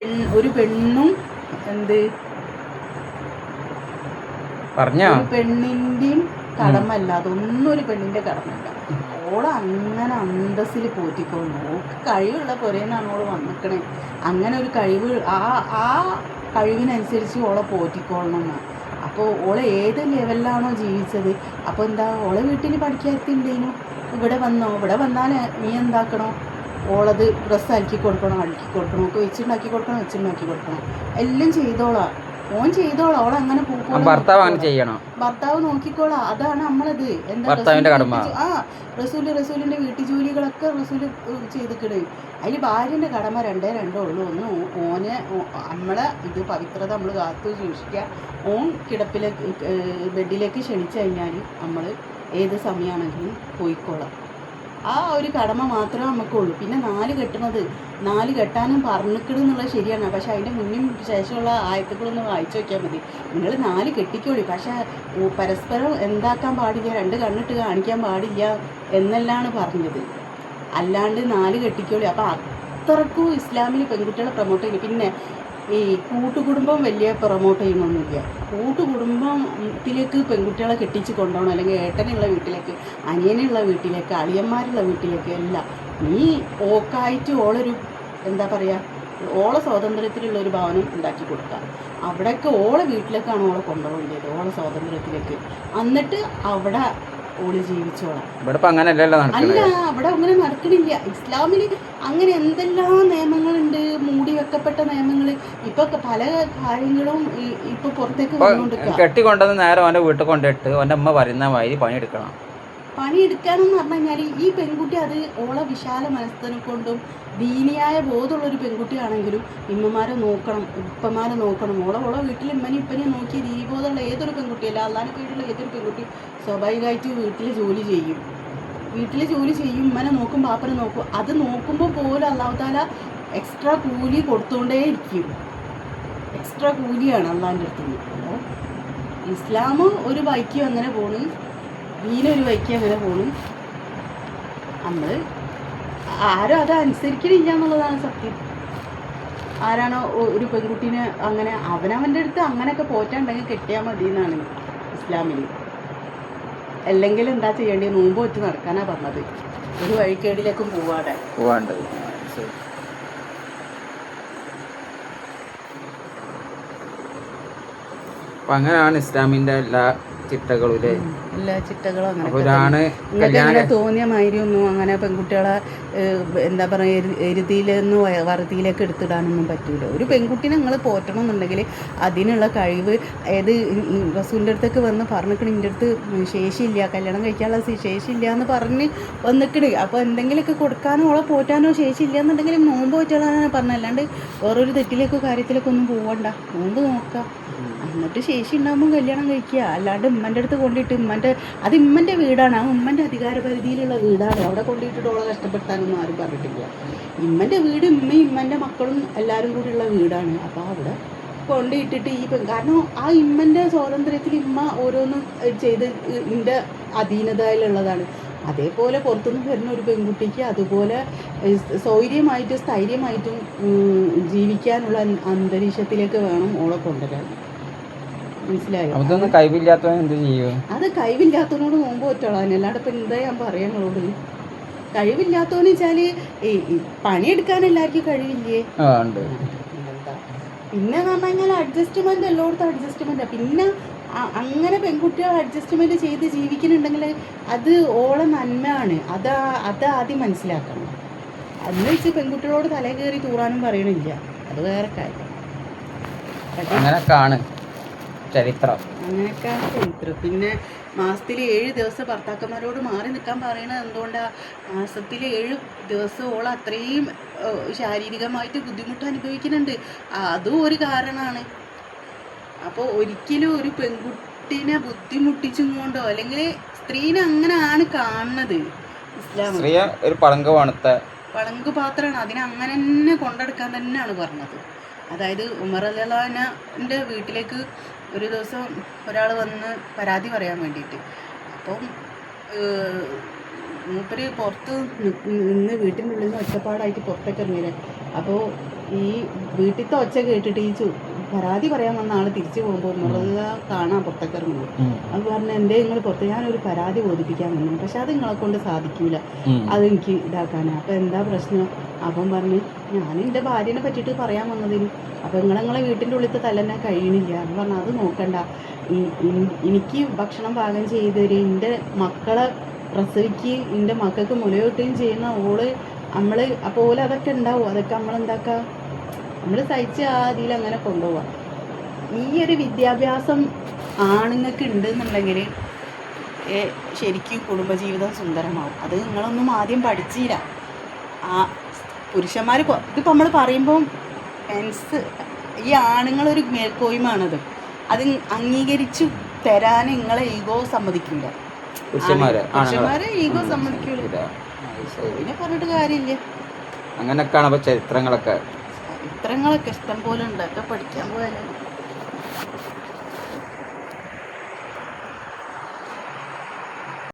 ഒരു പെണ്ണും എന്ത് പറഞ്ഞോ ഒരു പെണ്ണിന്റെയും കടമല്ല, അതൊന്നും ഒരു പെണ്ണിന്റെ കടമല്ല. ഓളെ അങ്ങനെ അന്തസ്സിൽ പോറ്റിക്കൊള്ളു. ഓൾക്ക് കഴിവുള്ള പുരേന്നാണ് ഓള് വന്നിക്കണേ. അങ്ങനെ ഒരു കഴിവ് ആ ആ കഴിവിനനുസരിച്ച് ഓളെ പോറ്റിക്കൊള്ളണം എന്നാണ്. അപ്പോൾ ഓളെ ഏത് ലെവലിലാണോ ജീവിച്ചത്, അപ്പോൾ എന്താ ഓളെ വീട്ടിൽ പഠിക്കാത്തിണ്ടേനു, ഇവിടെ വന്നോ, ഇവിടെ വന്നാൽ നീ എന്താക്കണോ, ഓളത് ഡ്രസ്സ് അലക്കി കൊടുക്കണം, അലക്കി കൊടുക്കണം, ഒക്കെ വെച്ചുണ്ടാക്കി കൊടുക്കണം, വെച്ചുണ്ടാക്കി കൊടുക്കണം, എല്ലാം ചെയ്തോളാം. ഓൻ ചെയ്തോളാം. ഓളെ അങ്ങനെ ഭർത്താവ് അങ്ങനെ ചെയ്യണം, ഭർത്താവ് നോക്കിക്കോളാം. അതാണ് നമ്മളത്. എന്താ ഭർത്താവിന്റെ കടമ. റസൂലിന്റെ വീട്ടു ജോലികളൊക്കെ റസൂല് ചെയ്തിക്കിടേ. അതിൽ ഭാര്യന്റെ കടമ രണ്ടേ ഉള്ളൂ. ഒന്ന് ഓനെ നമ്മളെ ഇത് പവിത്രത നമ്മൾ കാത്തു സൂക്ഷിക്കുക. ഓൻ കിടപ്പിലേക്ക് ബെഡിലേക്ക് ക്ഷണിച്ചു കഴിഞ്ഞാൽ നമ്മൾ ഏത് സമയമാണെങ്കിലും പോയിക്കോളാം. ആ ഒരു കടമ മാത്രമേ നമുക്കുള്ളൂ. പിന്നെ നാല് കെട്ടാനും പറഞ്ഞിക്കണമെന്നുള്ളത് ശരിയാണ്. പക്ഷെ അതിൻ്റെ മുന്നും ശേഷമുള്ള ആയത്തുകളൊന്ന് വായിച്ചു നോക്കിയാൽ മതി. നിങ്ങൾ 4 കെട്ടിക്കോളി, പക്ഷേ പരസ്പരം എന്താക്കാൻ പാടില്ല, 2 കണ്ണിട്ട് കാണിക്കാൻ പാടില്ല എന്നെല്ലാണ് പറഞ്ഞത്. അല്ലാണ്ട് 4 കെട്ടിക്കോളി. അപ്പോൾ അത്രക്കും ഇസ്ലാമിൽ പെൺകുട്ടികളെ പ്രൊമോട്ട് ചെയ്യും. പിന്നെ ഈ കൂട്ടുകുടുംബം വലിയ പ്രൊമോട്ട് ചെയ്യണമൊന്നുമില്ല. കൂട്ടുകുടുംബത്തിലേക്ക് പെൺകുട്ടികളെ കെട്ടിച്ച് കൊണ്ടുപോകണം, അല്ലെങ്കിൽ ഏട്ടനുള്ള വീട്ടിലേക്ക്, അനിയനുള്ള വീട്ടിലേക്ക്, അളിയന്മാരുള്ള വീട്ടിലേക്ക് എല്ലാം. നീ ഓക്കായിട്ട് ഓളൊരു എന്താ പറയുക, ഓളെ സ്വാതന്ത്ര്യത്തിലുള്ള ഒരു ഭവനം ഉണ്ടാക്കി കൊടുക്കുക. അവിടെയൊക്കെ ഓളെ വീട്ടിലേക്കാണ് ഓളെ കൊണ്ടുപോകേണ്ടത്, ഓളെ സ്വാതന്ത്ര്യത്തിലേക്ക്. എന്നിട്ട് അവിടെ ഓള് ജീവിച്ചോളാം. അല്ല, അവിടെ അങ്ങനെ നടക്കണില്ല. ഇസ്ലാമിൽ അങ്ങനെ എന്തെല്ലാം നിയമങ്ങളുണ്ട്, മൂടി വെക്കപ്പെട്ട നിയമങ്ങൾ. ഇപ്പൊ പല കാര്യങ്ങളും ഇപ്പൊ പുറത്തേക്ക് വന്നുകൊണ്ടിരിക്കുക. കെട്ടിക്കൊണ്ടത് നേരെ അവന്റെ വീട്ടിൽ കൊണ്ടിട്ട് അവന്റെ അമ്മ പറയുന്ന മാതിരി പണിയെടുക്കാനെന്ന് പറഞ്ഞു കഴിഞ്ഞാൽ ഈ പെൺകുട്ടി അത് ഓളെ വിശാല മനസ്സിനെ കൊണ്ടും ദീനിയായ ബോധമുള്ളൊരു പെൺകുട്ടിയാണെങ്കിലും ഇമ്മമാരെ നോക്കണം, ഉപ്പമാരെ നോക്കണം. ഓളെ വീട്ടിൽ ഇമ്മനെ ഇപ്പനെ നോക്കി ദീനിബോധമുള്ള ഏതൊരു പെൺകുട്ടിയല്ല, അള്ളാഹിനെ പേടിയുള്ള ഏതൊരു പെൺകുട്ടി സ്വാഭാവികമായിട്ട് വീട്ടിൽ ജോലി ചെയ്യും. ഉമ്മനെ നോക്കും, പാപ്പനെ നോക്കും. അത് നോക്കുമ്പോൾ പോലും അള്ളാഹു താല എക്സ്ട്രാ കൂലി കൊടുത്തുകൊണ്ടേ ഇരിക്കും. എക്സ്ട്രാ കൂലിയാണ് അള്ളാഹിൻ്റെ അടുത്ത് നിന്ന്. അപ്പോൾ ഇസ്ലാം ഒരു വൈക്കും അങ്ങനെ പോണ്, ദീനൊരു വൈക്കും അങ്ങനെ പോണ്. നമ്മൾ ആരും അത് അനുസരിക്കണില്ല എന്നുള്ളതാണ് സത്യം. ആരാണോ ഒരു പെൺകുട്ടീനെ അങ്ങനെ അവനവൻ്റെ അടുത്ത് അങ്ങനെയൊക്കെ പോറ്റാണ്ടെങ്കിൽ കെട്ടിയാൽ മതി എന്നാണ് ഇസ്ലാമിൽ. അല്ലെങ്കിൽ എന്താ ചെയ്യേണ്ടത്, നോമ്പ് വെച്ച് നടക്കാനാണ് പറഞ്ഞത്. ഒരു വഴിക്കേടിലേക്കും പോവാണ്ട്. അങ്ങനെയാണ് ഇസ്ലാമിന്റെ എല്ലാ ചിട്ടകളും. അങ്ങനെ തോന്നിയ മാതിരി ഒന്നും അങ്ങനെ പെൺകുട്ടികളെ എന്താ പറയുക എരുതിയിലെന്ന് വറുതിയിലേക്ക് എടുത്തിടാനൊന്നും പറ്റൂല. ഒരു പെൺകുട്ടീനെ നിങ്ങൾ പോറ്റണം എന്നുണ്ടെങ്കിൽ അതിനുള്ള കഴിവ് ഏത് റസൂലിൻ്റെ അടുത്തേക്ക് വന്ന് പറഞ്ഞിക്കണ, എൻ്റെ അടുത്ത് ശേഷിയില്ല, കല്യാണം കഴിക്കാനുള്ള ശേഷിയില്ല എന്ന് പറഞ്ഞ് വന്നിക്കണ്. അപ്പോൾ എന്തെങ്കിലുമൊക്കെ കൊടുക്കാനോ ഓളെ പോറ്റാനോ ശേഷിയില്ല എന്നുണ്ടെങ്കിൽ നോമ്പ് പോറ്റാനാണ് പറഞ്ഞത്. അല്ലാണ്ട് വേറൊരു തെറ്റിലേക്കോ കാര്യത്തിലേക്കോ ഒന്നും പോവണ്ട, നോമ്പ് നോക്കാം. എന്നിട്ട് ശേഷി ഉണ്ടാകുമ്പോൾ കല്യാണം കഴിക്കുക. അല്ലാണ്ട് ഉമ്മൻ്റെ അടുത്ത് കൊണ്ടിട്ട് അത് ഉമ്മൻ്റെ വീടാണ്, ആ ഉമ്മൻ്റെ അധികാര പരിധിയിലുള്ള വീടാണ്. അവിടെ കൊണ്ടിട്ടിട്ട് ഓളെ കഷ്ടപ്പെടുത്താനൊന്നും ആരും പറഞ്ഞിട്ടില്ല. ഉമ്മൻ്റെ വീട് ഉമ്മയും ഉമ്മൻ്റെ മക്കളും എല്ലാവരും കൂടിയുള്ള വീടാണ്. അപ്പോൾ അവിടെ കൊണ്ടിട്ടിട്ട് കാരണം ആ ഇമ്മൻ്റെ സ്വാതന്ത്ര്യത്തിൽ ഇമ്മ ഓരോന്നും ചെയ്ത് ഇതിൻ്റെ അധീനതയിലുള്ളതാണ്. അതേപോലെ പുറത്തുനിന്ന് വരുന്ന ഒരു പെൺകുട്ടിക്ക് അതുപോലെ സൗകര്യമായിട്ടും സ്ഥൈര്യമായിട്ടും ജീവിക്കാനുള്ള അന്തരീക്ഷത്തിലേക്ക് വേണം ഓളെ കൊണ്ടുവരാൻ. മനസ്സിലായോ? അത് കഴിവില്ലാത്തവനോട് നോമ്പ് പറ്റോളാൻ. അല്ലാണ്ട് ഇപ്പം എന്താ ഞാൻ പറയാങ്ങളോട്, കഴിവില്ലാത്തവന്ന് വെച്ചാല് പണിയെടുക്കാൻ എല്ലാവർക്കും കഴിവില്ലേ? പിന്നെ എന്ന് പറഞ്ഞു കഴിഞ്ഞാൽ അഡ്ജസ്റ്റ്മെന്റ്, എല്ലായിടത്തും അഡ്ജസ്റ്റ്മെന്റ്. പിന്നെ അങ്ങനെ പെൺകുട്ടികൾ അഡ്ജസ്റ്റ്മെന്റ് ചെയ്ത് ജീവിക്കുന്നുണ്ടെങ്കിൽ അത് ഓളെ നന്മയാണ്. അത് ആദ്യം മനസ്സിലാക്കണം. അന്ന് വെച്ച് പെൺകുട്ടികളോട് തല കയറി തൂറാനും പറയണില്ല, അത് വേറെ കാര്യം. അങ്ങനെയൊക്കെയാണ് ചരിത്രം. പിന്നെ മാസത്തിൽ 7 ദിവസം ഭർത്താക്കന്മാരോട് മാറി നിൽക്കാൻ പറയണത് എന്തുകൊണ്ടാണ്? മാസത്തിൽ 7 ദിവസം അത്രയും ശാരീരികമായിട്ട് ബുദ്ധിമുട്ട് അനുഭവിക്കുന്നുണ്ട്. അതും ഒരു കാരണമാണ്. അപ്പോൾ ഒരിക്കലും ഒരു പെൺകുട്ടീനെ ബുദ്ധിമുട്ടിച്ചും കൊണ്ടോ, അല്ലെങ്കിൽ സ്ത്രീനെ അങ്ങനെയാണ് കാണുന്നത് ഇസ്ലാം. ഒരു പളങ്ക് പാത്രമാണ്, അതിനെ അങ്ങനെ തന്നെ കൊണ്ടെടുക്കാൻ തന്നെയാണ് പറഞ്ഞത്. അതായത് ഉമർ റളിയല്ലാഹുവിൻ്റെ വീട്ടിലേക്ക് ഒരു ദിവസം ഒരാൾ വന്ന് പരാതി പറയാൻ വേണ്ടിയിട്ട്. അപ്പം മൂപ്പര് പുറത്ത് നിന്ന് വീട്ടിനുള്ളിൽ നിന്ന് ഒറ്റപ്പാടായിട്ട് പുറത്തേക്ക് ഇറങ്ങിയത്. അപ്പോൾ ഈ വീട്ടിലത്തെ ഒച്ച കേട്ടിട്ട് ഈ പരാതി പറയാൻ വന്ന ആൾ തിരിച്ചു പോകുമ്പോൾ മുളക് കാണാൻ പുറത്തേക്ക് ഇറങ്ങുമ്പോൾ അത് പറഞ്ഞാൽ എന്തേ നിങ്ങൾ പുറത്ത് ഞാനൊരു പരാതി ബോധിപ്പിക്കാൻ വന്നു, പക്ഷെ അത് നിങ്ങളെ കൊണ്ട് സാധിക്കൂല, അതെനിക്ക് ഇതാക്കാനാണ്. അപ്പം എന്താ പ്രശ്നം? അപ്പം പറഞ്ഞ് ഞാൻ എൻ്റെ ഭാര്യനെ പറ്റിയിട്ട് പറയാൻ വന്നതിന്, അപ്പം നിങ്ങളെ വീട്ടിൻ്റെ ഉള്ളിലത്തെ തല്ലെന്നെ കഴിയണില്ല. അപ്പം പറഞ്ഞു അത് നോക്കണ്ട, എനിക്ക് ഭക്ഷണം പാകം ചെയ്ത് തരും, എൻ്റെ മക്കളെ പ്രസവിക്കുകയും എൻ്റെ മക്കൾക്ക് മുലയൂട്ടുകയും ചെയ്യുന്ന ഓള് നമ്മൾ അപ്പോൾ ഓല അതൊക്കെ ഉണ്ടാവും, അതൊക്കെ നമ്മളെന്താക്കുക നമ്മൾ സഹിച്ച് ആ അതിൽ അങ്ങനെ കൊണ്ടുപോവാം. ഈ ഒരു വിദ്യാഭ്യാസം ആണുങ്ങൾക്ക് ഉണ്ടെന്നുണ്ടെങ്കിൽ ശരിക്കും കുടുംബജീവിതം സുന്ദരമാവും. അത് നിങ്ങളൊന്നും ആദ്യം പഠിച്ചില്ല. ആ പുരുഷന്മാർ ഇതിപ്പോൾ നമ്മൾ പറയുമ്പോൾ മെൻസ് ഈ ആണുങ്ങളൊരു മേൽക്കോയ്മയാണത്, അത് അംഗീകരിച്ചു തരാൻ നിങ്ങളെ ഈഗോ സമ്മതിക്കില്ല. പുരുഷന്മാരെ ഈഗോ സമ്മതിക്കൂല, പിന്നെ പറഞ്ഞിട്ട് കാര്യമില്ല. അങ്ങനെയൊക്കെയാണ് അപ്പോൾ ചരിത്രങ്ങളൊക്കെ ഇഷ്ടം പോലെ ഉണ്ട്, ഒക്കെ പഠിക്കാൻ പോയാലും